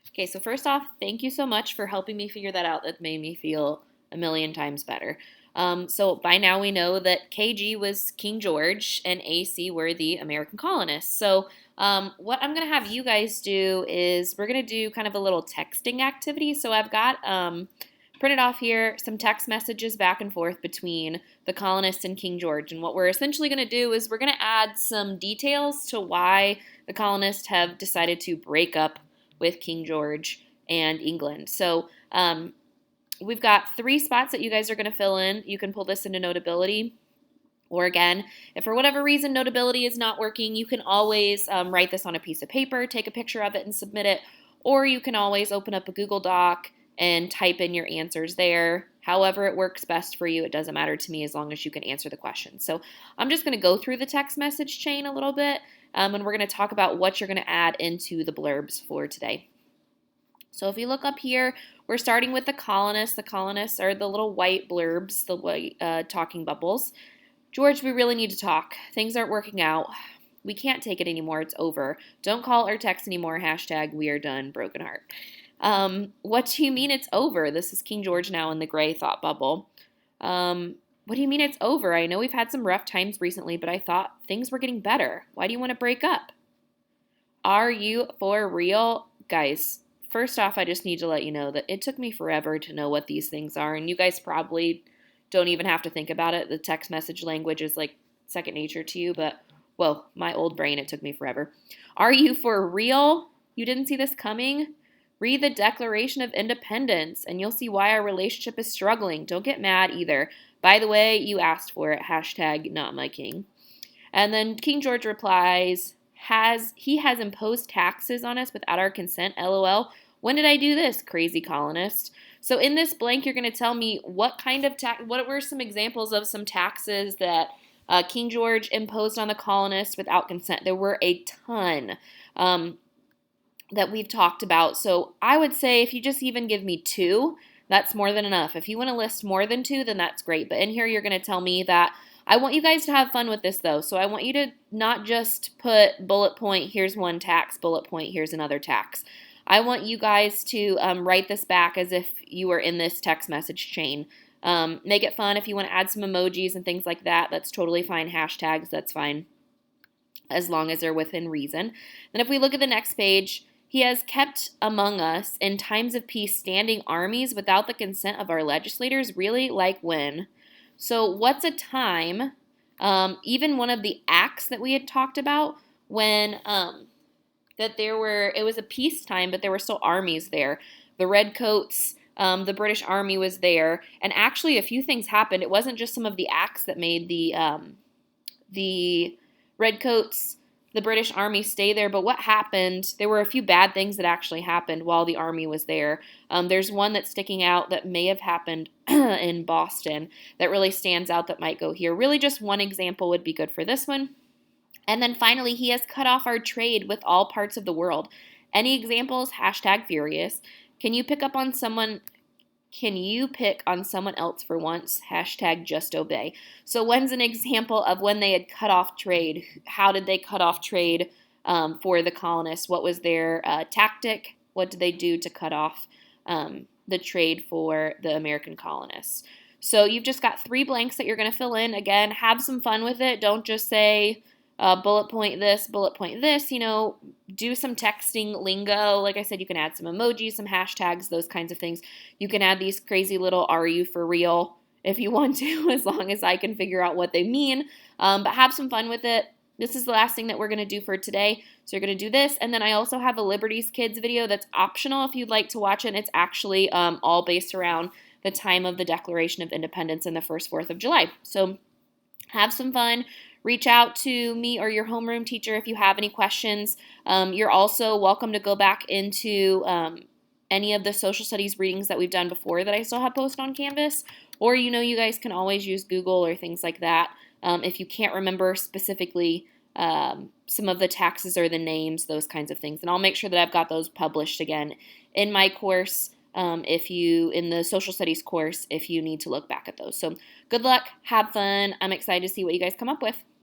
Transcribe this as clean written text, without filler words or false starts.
Okay, so first off, thank you so much for helping me figure that out. That made me feel a million times better. So by now we know that KG was King George and AC were the American colonists. So what I'm going to have you guys do is we're going to do kind of a little texting activity. So I've got printed off here some text messages back and forth between the colonists and King George. And what we're essentially going to do is we're going to add some details to why the colonists have decided to break up with King George and England. So we've got 3 spots that you guys are going to fill in. You can pull this into Notability. Or again, if for whatever reason Notability is not working, you can always write this on a piece of paper, take a picture of it, and submit it. Or you can always open up a Google Doc and type in your answers there. However it works best for you, it doesn't matter to me as long as you can answer the question. So I'm just going to go through the text message chain a little bit, and we're going to talk about what you're going to add into the blurbs for today. So if you look up here, we're starting with the colonists. The colonists are the little white blurbs, the white talking bubbles. George, we really need to talk. Things aren't working out. We can't take it anymore. It's over. Don't call or text anymore. Hashtag we are done. Broken heart. What do you mean it's over? This is King George now in the gray thought bubble. What do you mean it's over? I know we've had some rough times recently, but I thought things were getting better. Why do you want to break up? Are you for real? Guys, first off, I just need to let you know that it took me forever to know what these things are, and you guys probably don't even have to think about it. The text message language is like second nature to you, but whoa, my old brain, it took me forever. Are you for real? You didn't see this coming? Read the Declaration of Independence, and you'll see why our relationship is struggling. Don't get mad either. By the way, you asked for it. Hashtag not my king. And then King George replies, he has imposed taxes on us without our consent, lol. When did I do this, crazy colonist? So in this blank, you're going to tell me what kind of what were some examples of some taxes that King George imposed on the colonists without consent. There were a ton that we've talked about. So I would say if you just even give me 2, that's more than enough. If you want to list more than 2, then that's great. But in here, you're going to tell me that I want you guys to have fun with this, though. So I want you to not just put bullet point, here's one tax, bullet point, here's another tax. I want you guys to write this back as if you were in this text message chain. Make it fun. If you want to add some emojis and things like that, that's totally fine. Hashtags, that's fine, as long as they're within reason. Then if we look at the next page, he has kept among us in times of peace standing armies without the consent of our legislators. Really? Like when? So what's a time, even one of the acts that we had talked about, when that it was a peacetime, but there were still armies there. The Redcoats, the British Army was there, and actually a few things happened. It wasn't just some of the acts that made the Redcoats, the British Army stay there, but what happened, there were a few bad things that actually happened while the Army was there. There's one that's sticking out that may have happened in Boston that really stands out that might go here. Really just one example would be good for this one. And then finally, he has cut off our trade with all parts of the world. Any examples? Hashtag furious. Can you pick on someone else for once? Hashtag just obey. So when's an example of when they had cut off trade? How did they cut off trade for the colonists? What was their tactic? What did they do to cut off the trade for the American colonists? So you've just got 3 blanks that you're going to fill in. Again, have some fun with it. Don't just say bullet point this, do some texting lingo. Like I said, you can add some emojis, some hashtags, those kinds of things. You can add these crazy little "are you for real" if you want to, as long as I can figure out what they mean. But have some fun with it. This is the last thing that we're going to do for today. So you're going to do this, and then I also have a Liberties Kids video that's optional if you'd like to watch it. It's actually all based around the time of the Declaration of Independence and the first 4th of July. So have some fun. Reach out to me or your homeroom teacher if you have any questions. You're also welcome to go back into any of the social studies readings that we've done before that I still have posted on Canvas. Or, you guys can always use Google or things like that if you can't remember specifically some of the taxes or the names, those kinds of things. And I'll make sure that I've got those published again in my course. In the social studies course, if you need to look back at those. So good luck, have fun. I'm excited to see what you guys come up with.